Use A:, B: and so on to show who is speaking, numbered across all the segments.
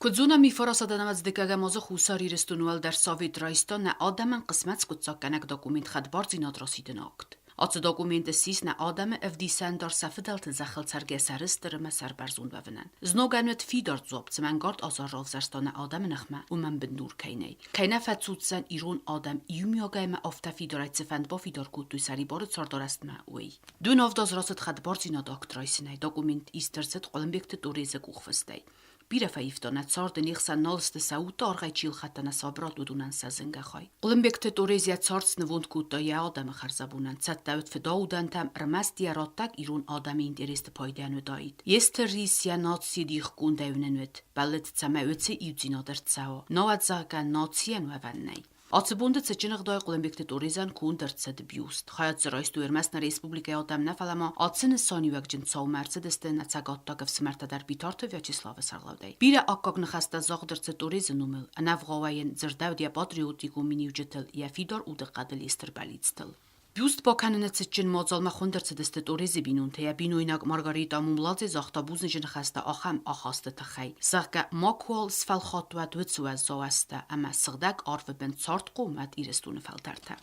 A: Kudzuna mifarasadanas dekagamozı xusar iristunu der Sovet Raistona adamın qismat skutsakenek dokument xadbarzi nadrasidin akt. Atsı dokumente sisne adamı evdisen dar safidalt zaxil sergesaristırıma serberzun bevinen. Znoganet fidart zobts mengard azar ravzerstane adamı naxma men bindur keiney. Keine fetsutsen irun adam iumyogayme afta fidaraytsefend ba fidar kutu saribar tsardarastma uy. Dün avdaz rasit xadbarzi nadaktraysinay dokument isterset qolinbekte dorize kuxfestay. Birefə iftana çardı nixsan nalstı sauta arğayçil xatana sabrat udunan sazınga xay. Qolimbekte torezia çartsını vund kuta ya adamı xarzabunan çattavut fidaudan tam rmast yarattak irun adamı interesti paydan ödayit. Yester risya natsi dix kundevnenvet, ballet tsama ötse iudzinader tsao. Noat zagan natsien vevennay. Atsibundet seçenek day Qolimbekte torizan kundertse de biust. Hayat zıraystu Ermesna Respublikaya adam nefalama atsını saniyvekcin tsao Mercedeste natsagattak v smerta der bitartı Vyacheslava sarlavday. Bire akkak nxasta zagdertse torizan umil, anavgavayen zırdavdiya patriotiku minivcetil ya fidar udiqadil isterbalidstil. Biust bakanene çetçin mazalma xundertsedeste torizi binun teya binoynak Margarita Mumladze zaxtabuzn xasta axam axaste taxay. Zaga makwal sfalxatwat witsuaz zoasta ama sığdak arf ben çart qomat irestune faltarta.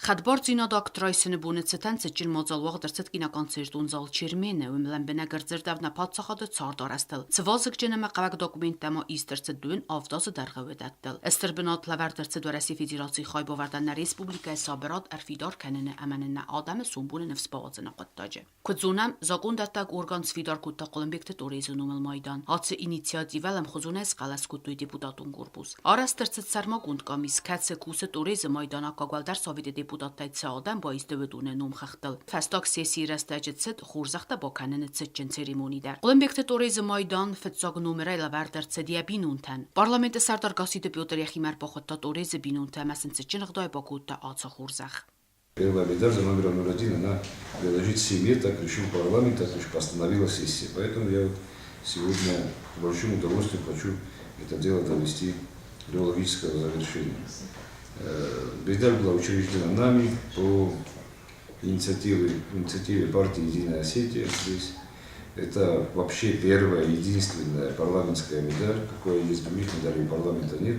A: Xadbarzina doktraysını bunu çeten çetçin mazal wagderset kina konsertun zal çermene umlan bena grzerdavna patsaxada çardarastil. Çvazık ceneme qavak dokumentama isterse dün avdazı darğavedattil. Esterbinat laverderse döresi federasi xaybavardan Respublika saberat erfidar kanene amanene adamı sumbun nefs bavazına qattaje. Kudzunam zagundatak organs fidar kutta Qolimbekte torizunumel maydan. Atse inisiativalem xuzunes qalas kuttuy deputatun korpus. Arasterset sarmagund kamis katse kuse toriz maydana kagvaldar Sovet deputataytsa adam ba izdevdune num xaxtil. Fastak sesi rastacetset xurzaxta bakanene çetçin seremonider. Qolimbekte toriz maydan fetsag numera laverderse diabinuntan. Parlamente sardar gaside Pyotr Yakhimar paxotta toriz binunta masin çetçin gday bakutta atsa xurzax.
B: Первая беда за номером 1, она приложить семье, так решил парламент, так постановила сессия. Поэтому я сегодня с большим удовольствием хочу это дело довести до логического завершения. Беда была учреждена нами по инициативе партии «Единая Осетия» здесь. Это вообще первая, единственная парламентская медаль, какое есть, других медалей парламента нет.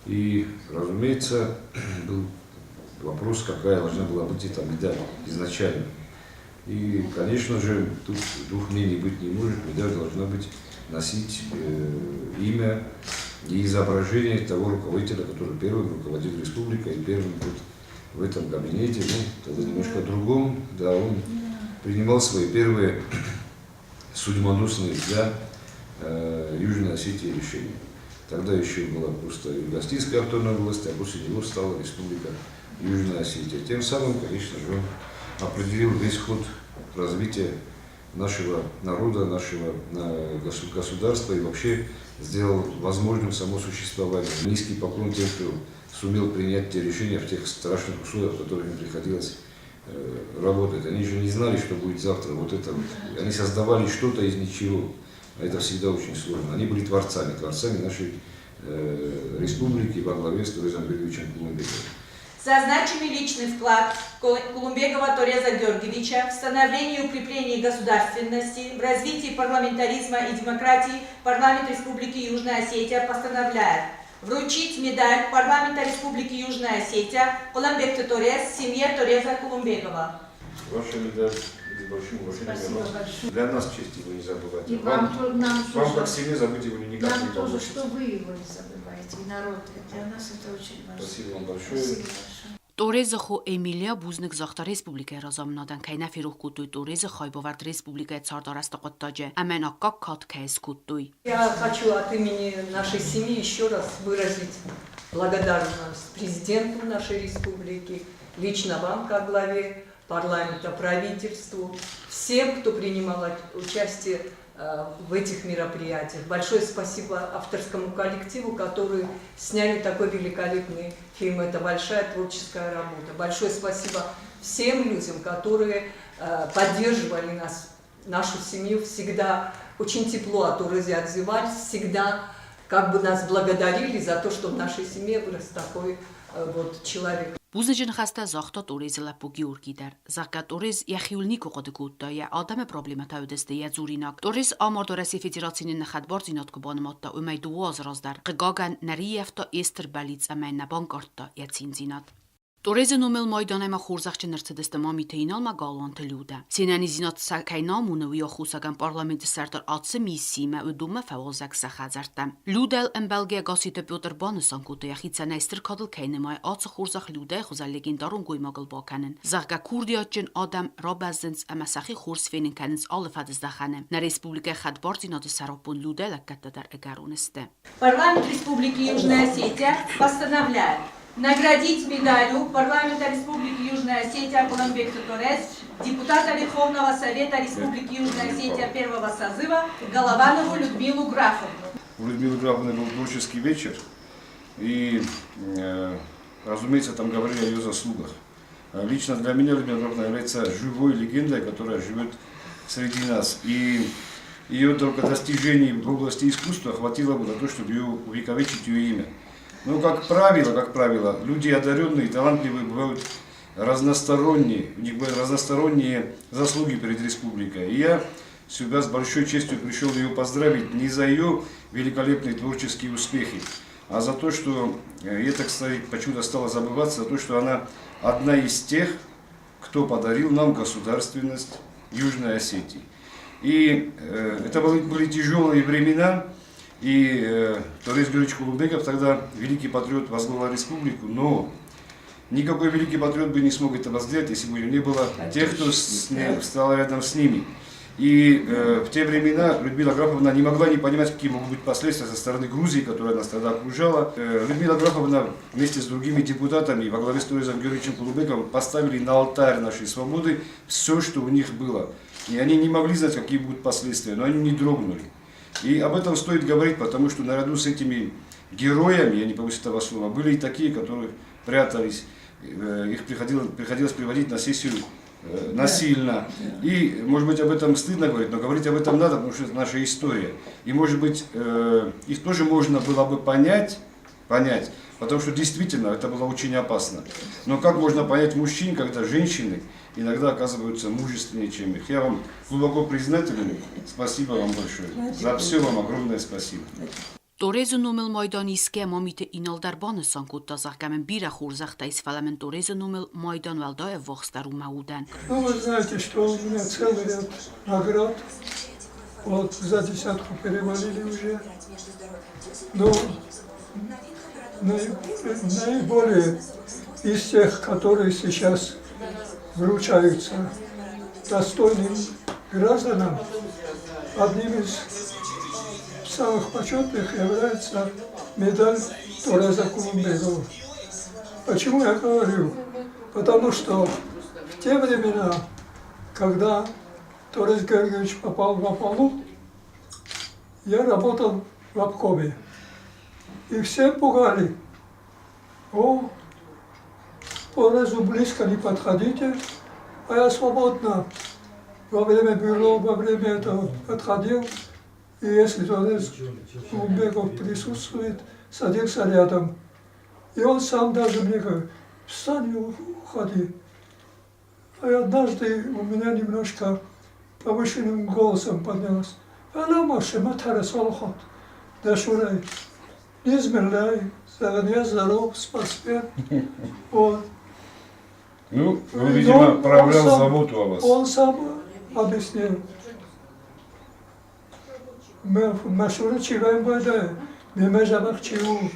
B: И, разумеется, был вопрос, какая должна была быть эта медаль изначально. И, конечно же, тут двух мнений быть не может. Медаль должна быть носить имя и изображение того руководителя, который первым руководил республикой и первым вот в этом кабинете, ну, тогда немножко другом, да, он принимал свои первые судьбоносные для Южной Осетии решения. Тогда еще была просто Юго-Осетинская автономная область, а после него стала республика Южная Осетия. Тем самым, конечно же, он определил весь ход развития нашего народа, нашего государства и вообще сделал возможным само существование. Низкий поклон тем, кто сумел принять те решения в тех страшных условиях, в которых им приходилось работать. Они же не знали, что будет завтра. Вот это вот. Они создавали что-то из ничего. А это всегда очень сложно. Они были творцами нашей республики во главе с Торезом Георгиевичем Кулумбековым.
C: За значимый личный вклад Кулумбекова Тореза Георгиевича в становлении и укреплении государственности, в развитии парламентаризма и демократии парламент Республики Южная Осетия постановляет вручить медаль парламента Республики Южная Осетия Qolimbekte Torez семье Тореза Кулумбекова.
B: Ваша медаль с большим уважением. Для нас честь его не забывать.
D: И вам
B: как семье забыть его никак не
D: нам тоже,
B: получится.
D: что вы его не забываете, и народ. Для нас это очень важно.
B: Спасибо вам большое.
D: Спасибо большое.
A: Тореза xo Emiliya buznik zaxta Respublikaya razamnadan kayna firuh kutuy Тореза Xaybovard Respublikaya цардараста qottaje amena kakkat kays kutuy.
E: Я хочу от имени нашей семьи еще раз выразить благодарность президенту нашей республики, лично вам как главе парламента, правительству, всем, кто принимал участие в этих мероприятиях. Большое спасибо авторскому коллективу, которые сняли такой великолепный фильм. Это большая творческая работа. Большое спасибо всем людям, которые поддерживали нас, нашу семью, всегда очень тепло о Торезе отзывались, всегда как бы нас благодарили за то, что в нашей семье вырос такой вот человек.
A: Բուզնջն խաստա զախտա տորեզը լապոգի ուրգիդար։ Զակա տորեզ яхիուլնի կողոդկուտա я Ադամը պրոբլեմատա ուդեստե я զուրինակ։ Տորեզ ամորդորեսի ֆեդերացիոնի նխատբորձ ինոտկոբոնմոտա ու մայ դուոզ ռոզդար։ Գգագան նարիևտո էստր բալից ամենա բանկարտա я ցինզինատ։ Տորեզը նոմել մայդանայմա խորզախչը նրցդստը մամիթը ինալմա գալանտը լյուդա։ Սենանի զինոտ սակայնամունը ու խուսական պարլամենտի սարտր ացը միսիմա ու դումա ֆավոզակ սախազարտա։ Լյուդել ըմբալգիա գասիտը Պյոտր Բանսանկուտը яхիցանա էստր կադլ քայնմայ ացը խորզախ լյուդա խոզալեգին դարուն գույմագլ բականն։ Զաղկա քուրդիաճն Ադամ Ռոբազենց ամասախի խորսվենին կանց ալֆադզդախանը։ На республика Хадборзиноды Сарапун Людела Каттадар Эгарунесте.
C: Парламент Республики Южная Осетия постановляет наградить медалью Парламента Республики Южная Осетия Куланбека Торез, депутата Верховного Совета Республики Южная Осетия первого созыва Голованову Людмилу Графовну.
F: У Людмилы Графовны был творческий вечер, и, разумеется, там говорили о ее заслугах. Лично для меня Людмила Графовна является живой легендой, которая живет среди нас. И ее только достижений в области искусства хватило бы на то, чтобы ее увековечить ее имя. Но, как правило, люди одаренные, талантливые бывают разносторонние, у них бывают разносторонние заслуги перед республикой. И я сюда с большой честью пришел ее поздравить не за ее великолепные творческие успехи, а за то, что, и это, кстати, почему-то стало забываться, за то, что она одна из тех, кто подарил нам государственность Южной Осетии. И это были тяжелые времена. И Торез Георгиевич Кулубеков, тогда великий патриот, возглавил республику, но никакой великий патриот бы не смог этого сделать, если бы не было тех, кто стал рядом с ними. И в те времена Людмила Графовна не могла не понимать, какие могут быть последствия со стороны Грузии, которая нас тогда окружала. Людмила Графовна вместе с другими депутатами во главе с Торезом Георгиевичем Кулубековым поставили на алтарь нашей свободы все, что у них было. И они не могли знать, какие будут последствия, но они не дрогнули. И об этом стоит говорить, потому что наряду с этими героями, я не побоюсь этого слова, были и такие, которые прятались, их приходилось приводить на сессию насильно. И, может быть, об этом стыдно говорить, но говорить об этом надо, потому что это наша история. И, может быть, их тоже можно было бы понять, потому что действительно это было очень опасно. Но как можно понять мужчин, когда женщины иногда оказываются мужественнее, чем их? Я вам глубоко признателен. Спасибо вам большое. За все вам огромное спасибо.
A: Տորեզը նոմել Մայդանի իսկե մամիթը ինալդար բանսանկուտ տազախկամեն բիրա խորզախտայս ֆալամեն Տորեզը նոմել Մայդան վալդայը ողստարու մաուդան.
G: Ну, вы знаете, что у меня целый ряд наград. Вот за десятку перевалили уже. Но наиболее из тех, которые сейчас вручаются достойным гражданам, одним из самых почетных является медаль Тореза Кулубекова. Почему я говорю? Потому что в те времена, когда Торез Георгиевич попал в Апалу, я работал в обкоме. И все пугали. О, Торезу близко не подходите, а я свободно во время бюро, во время этого подходил. И если Торез Кулубеков присутствует, садился рядом. И он сам даже мне говорит: встань и уходи. А однажды у меня немножко повышенным голосом поднялось: я здоров, спасибо. Вот.
F: Ну, он, видимо, проявлял заботу о вас.
G: Он сам объяснил. Машура чиваем байда, мемежабах чиву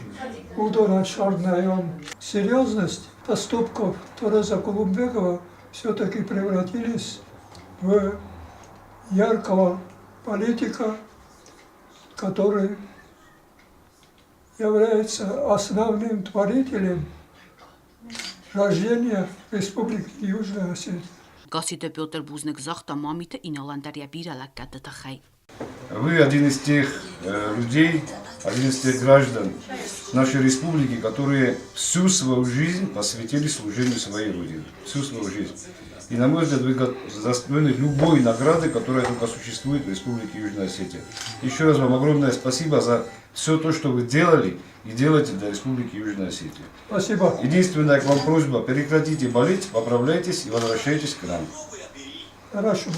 G: удора шарднаем. Серьезность поступков Тореза Кулубекова все-таки превратились в яркого политика, который является основным творителем рождения Республики Южная Осетия.
A: Գասիտը Պյոտր Բուզնիկ զախտա մամիթը ինալանդարյա բիրա լակկատը տխայ.
F: Вы один из тех людей, один из тех граждан нашей республики, которые всю свою жизнь посвятили служению своей Родине. Всю свою жизнь. И, на мой взгляд, вы достойны любой награды, которая только существует в Республике Южная Осетия. Еще раз вам огромное спасибо за все то, что вы делали и делаете для Республики Южная Осетия.
G: Спасибо.
F: Единственная к вам просьба, прекратите болеть, поправляйтесь и возвращайтесь к нам.
G: Хорошо.